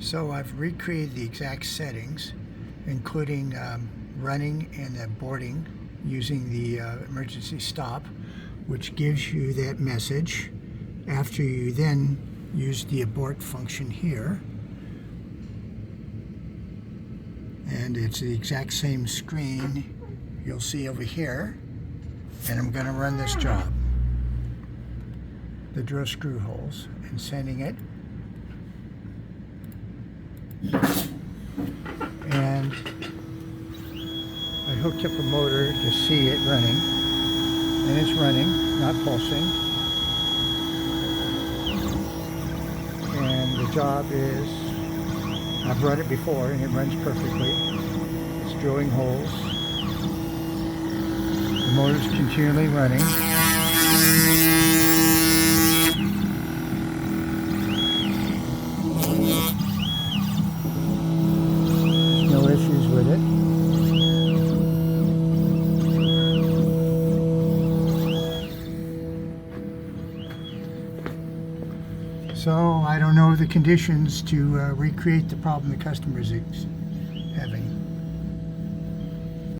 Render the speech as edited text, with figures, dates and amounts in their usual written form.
So I've recreated the exact settings, including running and boarding using the emergency stop, which gives you that message after you then use the abort function here. And it's the exact same screen you'll see over here. And I'm going to run this job, the drill screw holes, and sending it. And I hooked up a motor to see it running, and it's running, not pulsing. And the job is, I've run it before and it runs perfectly. It's drilling holes. The motor's continually running. No issues with it. So I don't know the conditions to recreate the problem the customer is having.